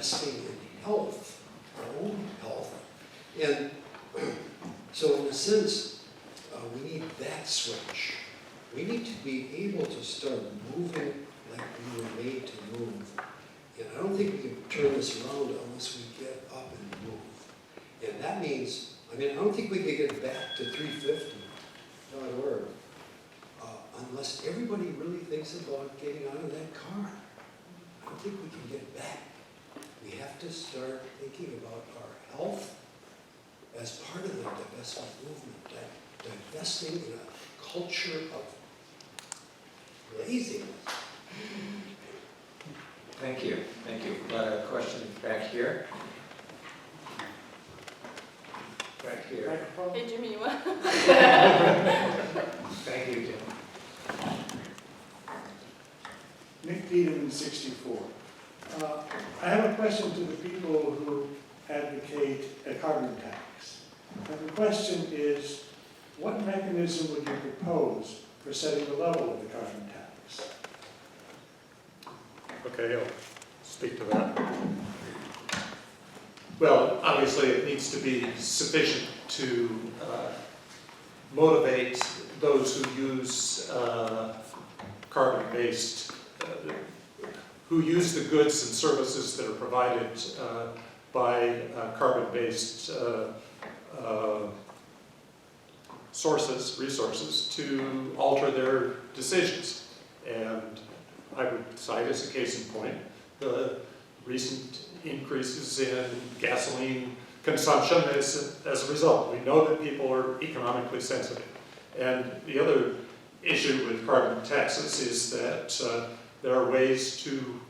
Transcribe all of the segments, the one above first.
investing in health, our own health. And so in a sense, we need that switch. We need to be able to start moving like we were made to move. And I don't think we can turn this around unless we get up and move. And that means, I don't think we can get back to 350, not a word, unless everybody really thinks about getting out of that car. I don't think we can get back. We have to start thinking about our health as part of the divestment movement, divesting in a culture of laziness. Thank you. Thank you. Got a question back here. Back here. Hey, Jimmy, you want? Thank you, Jim. Nick Peterman, 64. I have a question to the people who advocate a carbon tax. And the question is, what mechanism would you propose for setting the level of the carbon tax? Okay, I'll speak to that. Well, obviously it needs to be sufficient to motivate those who use carbon-based, who use the goods and services that are provided by carbon-based resources to alter their decisions. And I would cite as a case in point the recent increases in gasoline consumption as a result. We know that people are economically sensitive. And the other issue with carbon taxes is that there are ways to,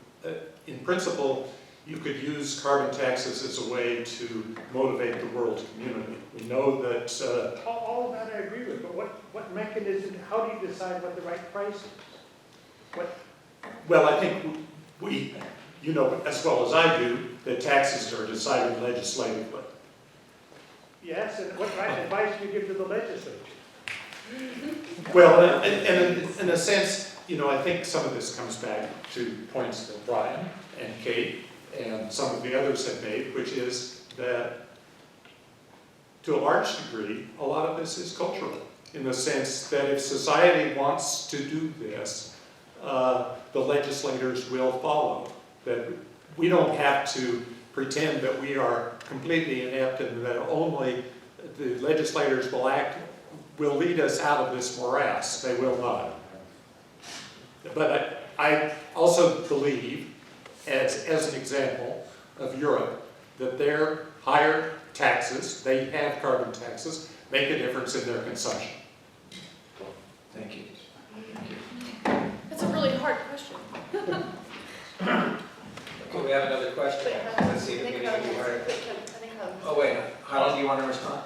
in principle, you could use carbon taxes as a way to motivate the world community. We know that... all of that I agree with, but what mechanism, how do you decide what the right price is? Well, I think we, you know as well as I do, that taxes are decided legislatively. Yes, and what right advice do you give to the legislature? Well, and in a sense, you know, I think some of this comes back to points that Brian and Kate and some of the others have made, which is that to a large degree, a lot of this is cultural, in the sense that if society wants to do this, the legislators will follow. That we don't have to pretend that we are completely inept and that only the legislators will lead us out of this morass. They will not. But I also believe, as an example of Europe, that their higher taxes, they have carbon taxes, make a difference in their consumption. Thank you. That's a really hard question. Okay, we have another question. Let's see if we can be heard. Oh wait, Harlan, do you want to respond?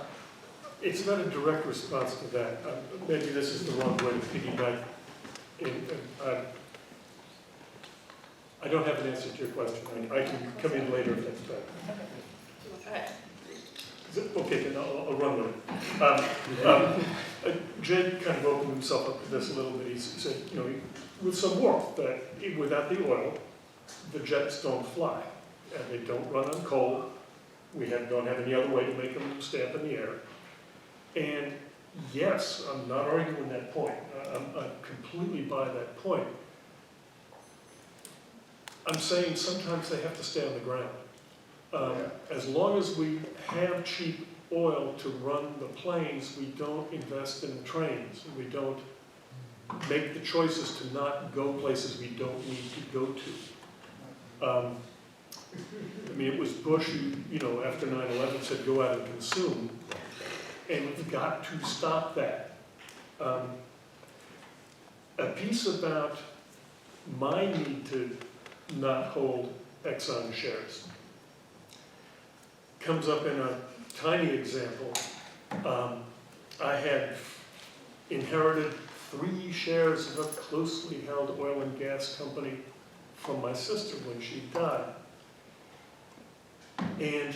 It's not a direct response to that. Maybe this is the wrong way to piggyback. I don't have an answer to your question. I can come in later if that's better. Okay, then I'll run with it. Jed kind of opened himself up to this a little bit. He said, you know, with some warmth, that without the oil, the jets don't fly, and they don't run on coal. We don't have any other way to make them stay up in the air. And yes, I'm not arguing that point. I'm completely by that point. I'm saying sometimes they have to stay on the ground. As long as we have cheap oil to run the planes, we don't invest in trains. We don't make the choices to not go places we don't need to go to. I mean, it was Bush who, you know, after 9/11 said, go out and consume. And we've got to stop that. A piece about my need to not hold Exxon shares comes up in a tiny example. I had inherited 3 shares of a closely held oil and gas company from my sister when she died. And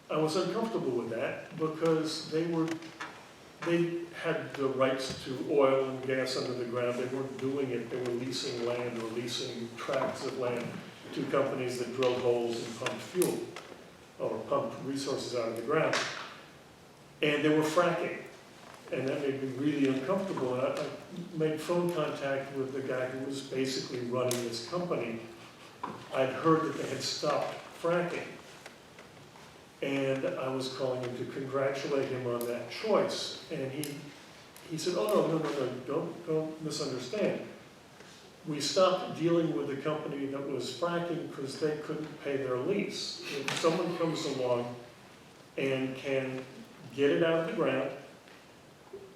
I was uncomfortable with that because they had the rights to oil and gas under the ground. They weren't doing it. They were leasing land or leasing tracts of land two companies that drilled holes and pumped fuel, or pumped resources out of the ground. And they were fracking, and that made me really uncomfortable. And I made phone contact with the guy who was basically running this company. I'd heard that they had stopped fracking. And I was calling him to congratulate him on that choice. And he said, oh, no, don't misunderstand. We stopped dealing with the company that was fracking because they couldn't pay their lease. If someone comes along and can get it out of the ground,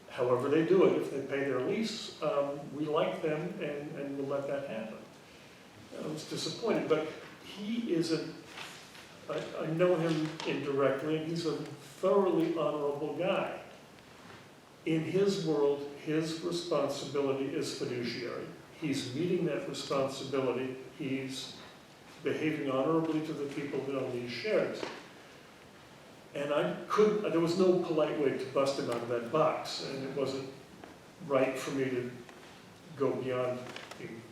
however they do it, if they pay their lease, we like them and we'll let that happen. I was disappointed, but he is I know him indirectly, and he's a thoroughly honorable guy. In his world, his responsibility is fiduciary. He's meeting that responsibility. He's behaving honorably to the people that own these shares. And there was no polite way to bust him out of that box, and it wasn't right for me to go beyond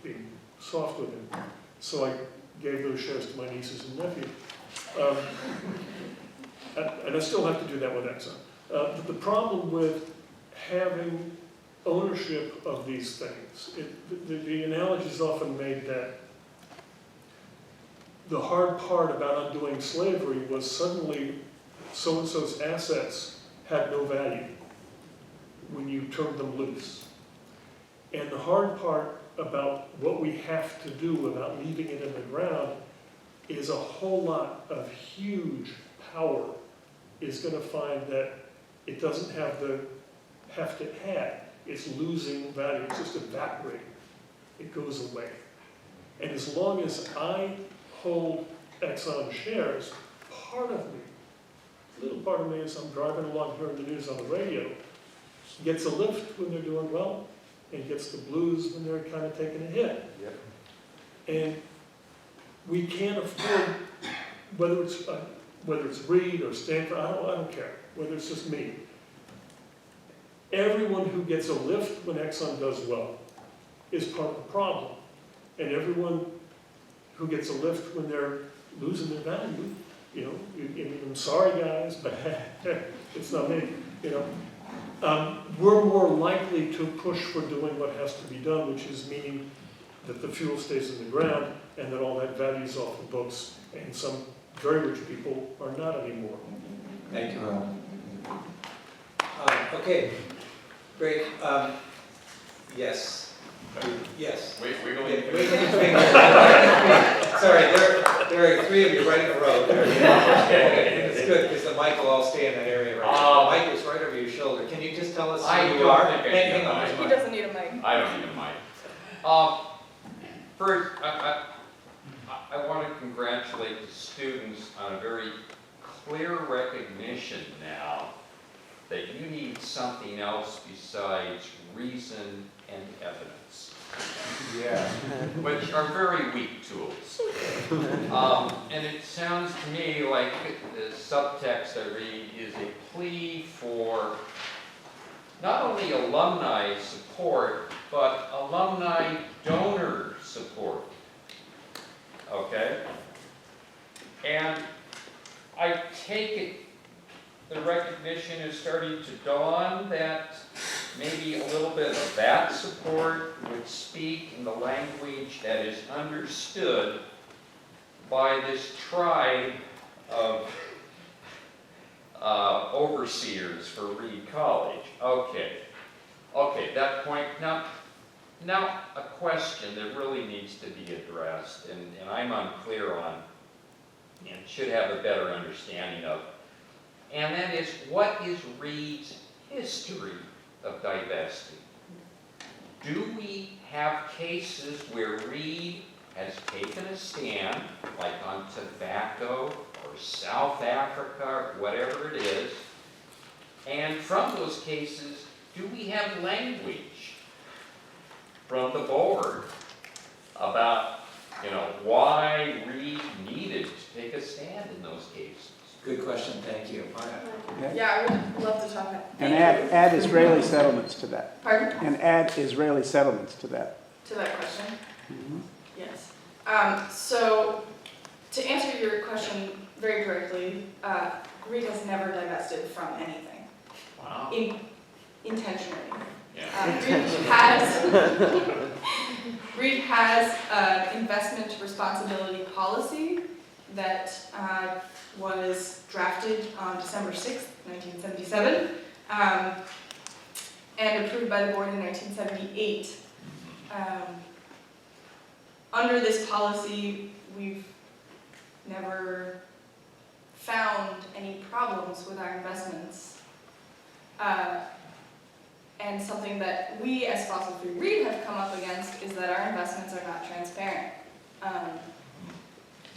being soft with him. So I gave those shares to my nieces and nephew. And I still have to do that with Exxon. But the problem with having ownership of these things, the analogy is often made that the hard part about undoing slavery was suddenly so-and-so's assets had no value when you turned them loose. And the hard part about what we have to do about leaving it in the ground is a whole lot of huge power is going to find that it doesn't have the heft it had. It's losing value. It's just evaporating. It goes away. And as long as I hold Exxon shares, part of me, a little part of me, as I'm driving along hearing the news on the radio, gets a lift when they're doing well and gets the blues when they're kind of taking a hit. Yep. And we can't afford, whether it's Reed or Stanford, I don't care, whether it's just me. Everyone who gets a lift when Exxon does well is part of the problem. And everyone who gets a lift when they're losing their value, I'm sorry guys, but it's not me, we're more likely to push for doing what has to be done, which is meaning that the fuel stays in the ground and that all that value is off the books, and some very rich people are not anymore. Thank you, Ron. Okay, great. Yes. Yes. Wait, we Wait. Sorry, there are three of you right in a row. It's good because the mic will all stay in that area right now. The mic is right over your shoulder. Can you just tell us who you are? Hang on. He doesn't need a mic. I don't need a mic. First, I want to congratulate the students on a very clear recognition now that you need something else besides reason and evidence. Yeah. Which are very weak tools. And it sounds to me like the subtext I read is a plea for not only alumni support, but alumni donor support. Okay? And I take it the recognition is starting to dawn that maybe a little bit of that support would speak in the language that is understood by this tribe of overseers for Reed College. Okay, that point. Now a question that really needs to be addressed, and I'm unclear on, and should have a better understanding of, and that is, what is Reed's history of divesting? Do we have cases where Reed has taken a stand, like on tobacco or South Africa, or whatever it is, and from those cases, do we have language from the board about, why Reed needed to take a stand in those cases? Good question, thank you. Yeah, I would love to talk about. And add Israeli settlements to that. Pardon? And add Israeli settlements to that. To that question? Mhm. Yes. So, to answer your question very directly, Reed has never divested from anything, Wow. intentionally. Yeah. Reed has an investment responsibility policy that was drafted on December 6th, 1977, and approved by the board in 1978. Under this policy, we've never found any problems with our investments. And something that we as Fossil Free Reed have come up against is that our investments are not transparent.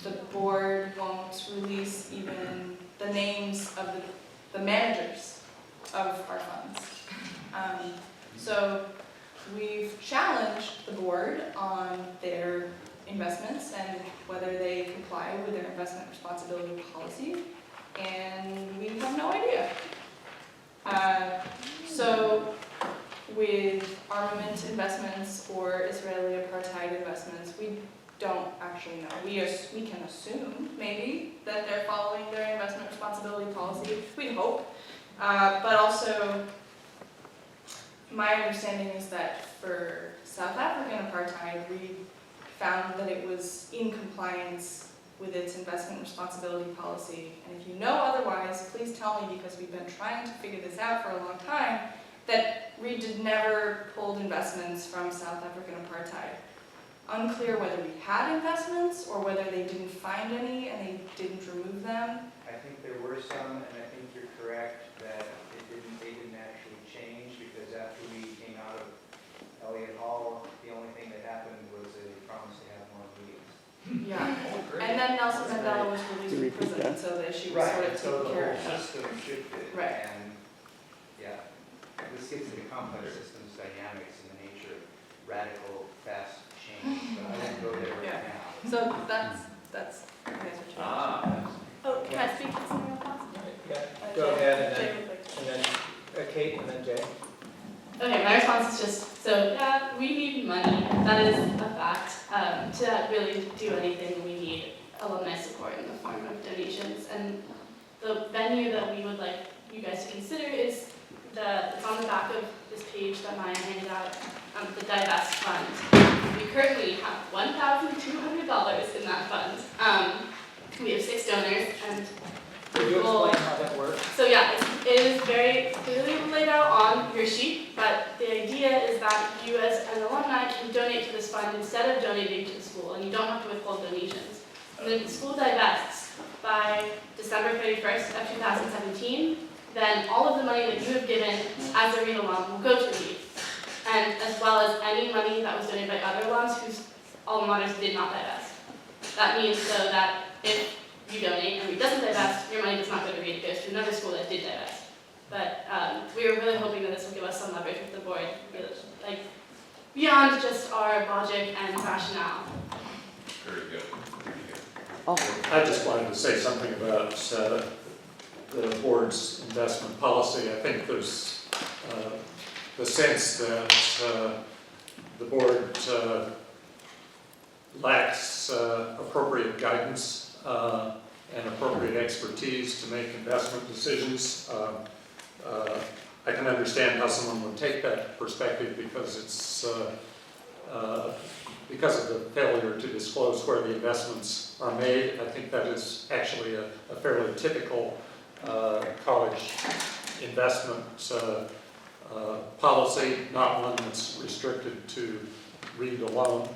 The board won't release even the names of the managers of our funds. So we've challenged the board on their investments and whether they comply with their investment responsibility policy, and we have no idea. So with armament investments or Israeli apartheid investments, we don't actually know. We can assume, maybe, that they're following their investment responsibility policy. We'd hope. But also, my understanding is that for South African apartheid, we found that it was in compliance with its investment responsibility policy. And if you know otherwise, please tell me, because we've been trying to figure this out for a long time, that Reed never pulled investments from South African apartheid. Unclear whether we had investments or whether they didn't find any and they didn't remove them. I think there were some, and I think you're correct that they didn't actually change, because after we came out of Elliott Hall, the only thing that happened was a promise to have more meetings. Yeah. And then Nelson Mandela was released from prison, so the issue was sort of so taken care the whole of. system shifted. Right. And, yeah, this gets into complex systems dynamics and the nature of radical, fast change, but I won't go there right now. So that's the answer to your question. Oh, can I speak to something else? Yeah, go ahead, and then Kate, and then Jay. Okay, my response is just, so yeah, we need money. That is a fact. To really do anything, we need alumni support in the form of donations. And the venue that we would like you guys to consider is it's on the back of this page that Maya handed out, the Divest Fund. We currently have $1,200 in that fund. We have 6 donors, and Could you explain how that works? so yeah, it is very clearly laid out on your sheet, but the idea is that you as an alumni can donate to this fund instead of donating to the school, and you don't have to withhold donations. And then the school divests by December 31st of 2017, then all of the money that you have given as a Reed alum will go to Reed, and as well as any money that was donated by other alums whose alma maters did not divest. That means, though, that if you donate and Reed doesn't divest, your money does not go to Reed, it goes to another school that did divest. But we were really hoping that this will give us some leverage with the board, like beyond just our logic and rationale. Very good. I just wanted to say something about the board's investment policy. I think there's the sense that the board lacks appropriate guidance and appropriate expertise to make investment decisions. I can understand how someone would take that perspective because it's because of the failure to disclose where the investments are made. I think that is actually a fairly typical college investment policy, not one that's restricted to Reed alone.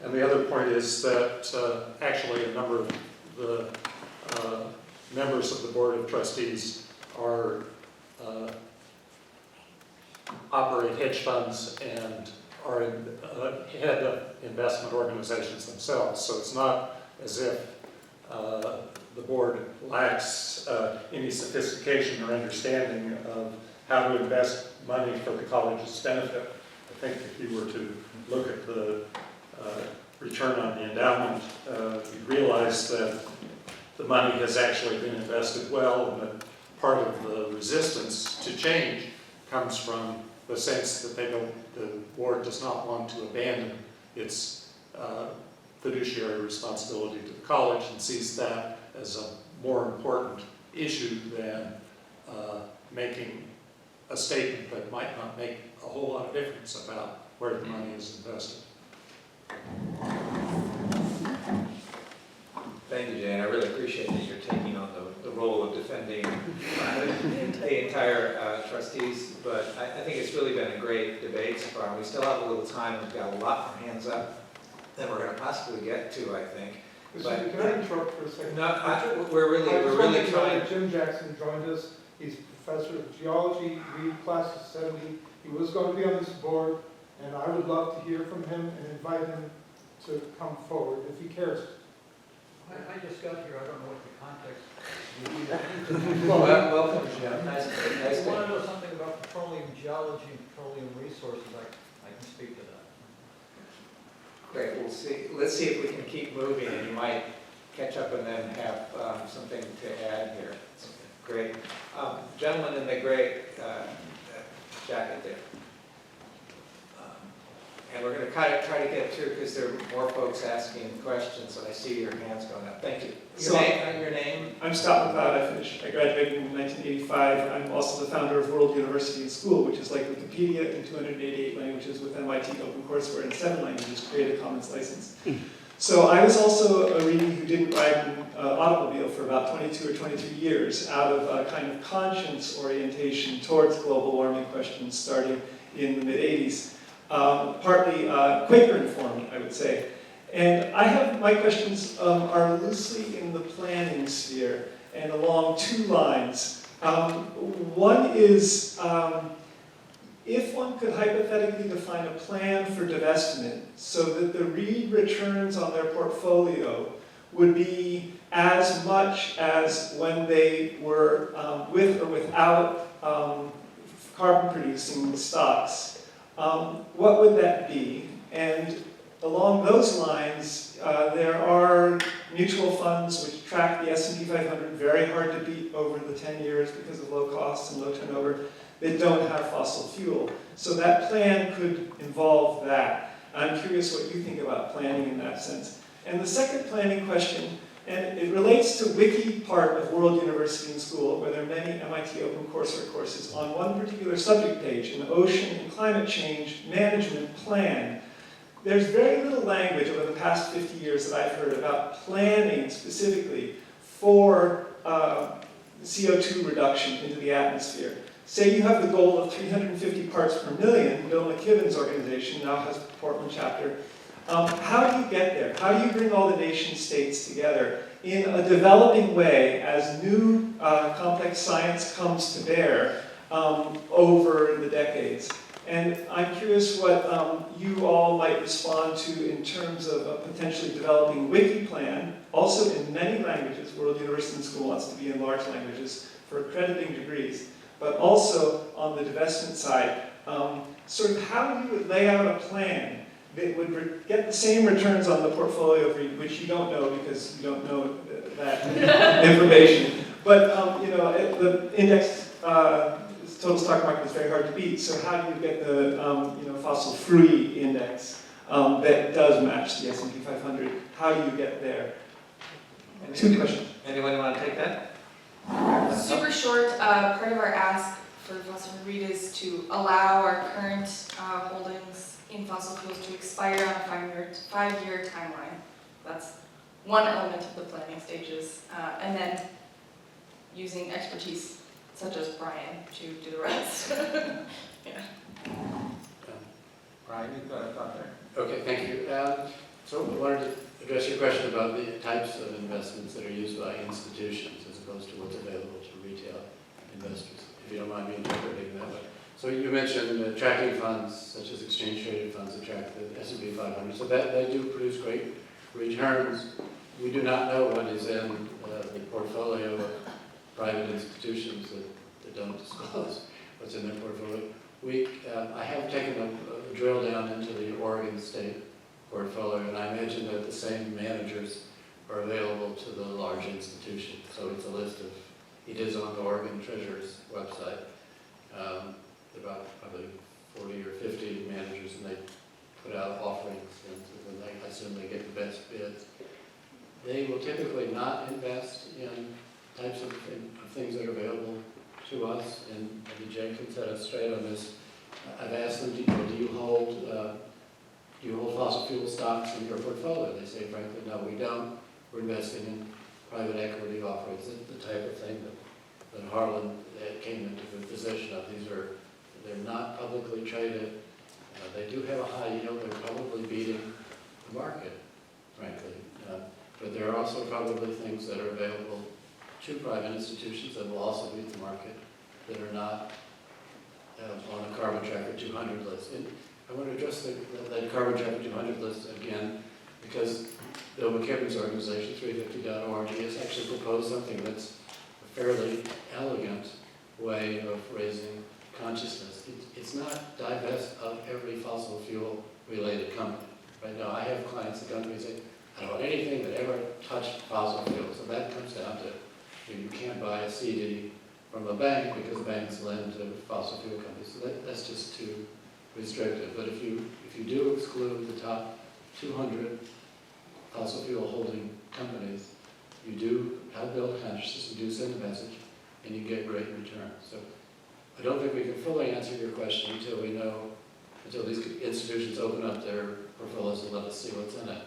And the other point is that actually a number of the members of the Board of Trustees operate hedge funds and are head of investment organizations themselves. So it's not as if the board lacks any sophistication or understanding of how to invest money for the college's benefit. I think if you were to look at the return on the endowment, you realize that the money has actually been invested well, and that part of the resistance to change comes from the sense that the board does not want to abandon its fiduciary responsibility to the college and sees that as a more important issue than making a statement that might not make a whole lot of difference about where the money is invested. Thank you, Jane. I really appreciate that you're taking on the role of defending the entire trustees, but I think it's really been a great debate so far. We still have a little time. We've got a lot more hands up than we're going to possibly get to, I think. But Can I interrupt for a second? No, we're really trying. Jim Jackson joined us. He's professor of geology, Reed class of 70. He was going to be on this board, and I would love to hear from him and invite him to come forward if he cares. I just got here, I don't know what the context would be. Well, welcome, Jim. Nice If you want to to know something about petroleum geology and petroleum resources, I can speak to that. Great, we'll see. Let's see if we can keep moving, and you might catch up and then have something to add here. Great. Gentleman in the gray jacket there. And we're going to try to get through because there are more folks asking questions, and I see your hands going up. Thank you. Your name? I'm Scott McLeod. I graduated in 1985. I'm also the founder of World University in School, which is like Wikipedia in 288 languages with MIT OpenCourseware in 7 languages, Creative Commons license. So I was also a Reedie who didn't ride an automobile for about 22 or 23 years out of a kind of conscience orientation towards global warming questions starting in the mid-'80s. Partly Quaker informed, I would say. And my questions are loosely in the planning sphere and along two lines. One is, if one could hypothetically define a plan for divestment so that the Reed returns on their portfolio would be as much as when they were with or without carbon-producing stocks, what would that be? And along those lines, there are mutual funds which track the S&P 500 very hard to beat over the 10 years because of low costs and low turnover that don't have fossil fuel. So that plan could involve that. I'm curious what you think about planning in that sense. And the second planning question, and it relates to Wiki part of World University in School, where there are many MIT OpenCourseware courses. On one particular subject page, an ocean and climate change management plan, there's very little language over the past 50 years that I've heard about planning specifically for CO2 reduction into the atmosphere. Say you have the goal of 350 parts per million. Bill McKibben's organization now has a Portland chapter. How do you get there? How do you bring all the nation states together in a developing way as new complex science comes to bear over the decades? And I'm curious what you all might respond to in terms of potentially developing Wiki plan, also in many languages. World University in School wants to be in large languages for accrediting degrees, but also on the divestment side, sort of how you would lay out a plan that would get the same returns on the portfolio, which you don't know because you don't know that information. But you know, the index total stock market is very hard to beat. So how do you get the fossil-free index that does match the S&P 500? How do you get there? Two questions. Anyone want to take that? Super short, part of our ask for fossil Reed is to allow our current holdings in fossil fuels to expire on a 5-year timeline. That's one element of the planning stages. And then using expertise such as Brian to do the rest. Yeah. Brian, you've got a thought there? Okay, thank you. So I wanted to address your question about the types of investments that are used by institutions as opposed to what's available to retail investors, if you don't mind me interpreting that way. So you mentioned tracking funds, such as exchange-traded funds that track the S&P 500. So that they do produce great returns. We do not know what is in the portfolio of private institutions that don't disclose what's in their portfolio. I have taken a drill down into the Oregon State portfolio, and I imagine that the same managers are available to the large institutions. So it's a list of, it is on the Oregon Treasurer's website. About probably 40 or 50 managers, and they put out offerings, and I assume they get the best bids. They will typically not invest in types of things that are available to us, and Jenkins set us straight on this. I've asked them, do you hold fossil fuel stocks in your portfolio? They say, frankly, no, we don't. We're investing in private equity offerings, the type of thing that Harlan came into the position of. They're not publicly traded. They do have a high yield. They're probably beating the market, frankly. But there are also probably things that are available to private institutions that will also beat the market that are not on the Carbon Tracker 200 list. And I want to address that Carbon Tracker 200 list again, because Bill McKibben's organization, 350.org, has actually proposed something that's a fairly elegant way of raising consciousness. It's not divest of every fossil fuel related company. Right now, I have clients that come to me and say, I don't want anything that ever touched fossil fuels. So that comes down to, you can't buy a CD from a bank because banks lend to fossil fuel companies. So that's just too restrictive. But if you do exclude the top 200 fossil fuel holding companies, you do help build consciousness, you do send a message, and you get great returns. So I don't think we can fully answer your question until these institutions open up their portfolios and let us see what's in it.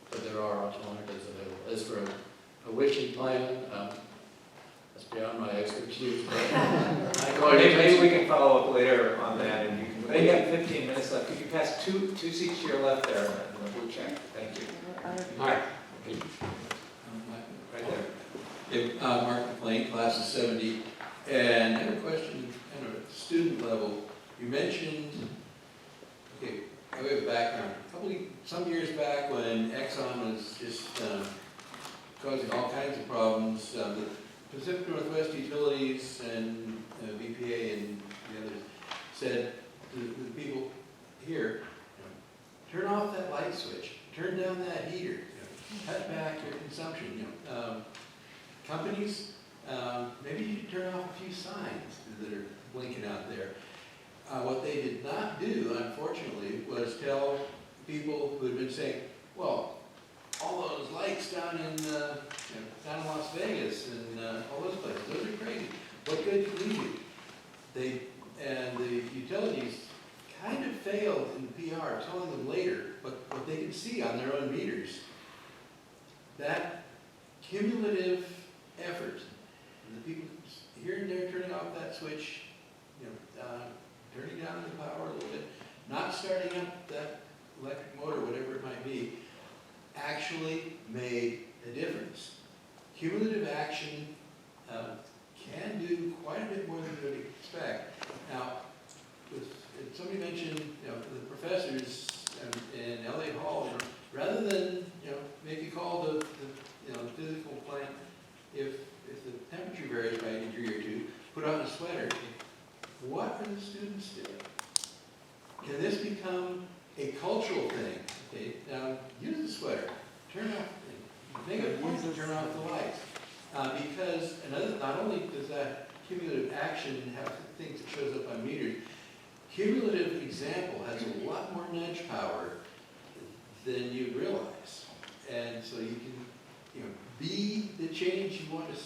But there are alternatives available. As for a wishing plan, that's beyond my expertise. Maybe we can follow up later on that, and you can. We have 15 minutes left. Could you pass two seats to your left there, and we'll check. Thank you. Hi. Right there. Mark McLean, class of 70, and I have a question kind of at the student level. You mentioned, okay, I have a background. Some years back when Exxon was just causing all kinds of problems, the Pacific Northwest Utilities and BPA and the others said to the people here, turn off that light switch, turn down that heater, cut back your consumption. Companies, maybe you should turn off a few signs that are blinking out there. What they did not do, unfortunately, was tell people who had been saying, well, all those lights down in Las Vegas and all those places, those are crazy. What good can we do? The utilities kind of failed in PR, telling them later what they could see on their own meters. That cumulative effort, and the people here and there turning off that switch, turning down the power a little bit, not starting up that electric motor, whatever it might be, actually made a difference. Cumulative action can do quite a bit more than you would expect. Now, somebody mentioned, the professors in Elliott Hall, rather than make a call to the physical plant, if the temperature varies by a degree or two, put on a sweater. What are the students doing? Can this become a cultural thing? Okay, now use the sweater. Turn off. Make a point to turn off the lights, because not only does that cumulative action have things that shows up on meters, cumulative example has a lot more nudge power than you realize, and so you can be the change you want to see.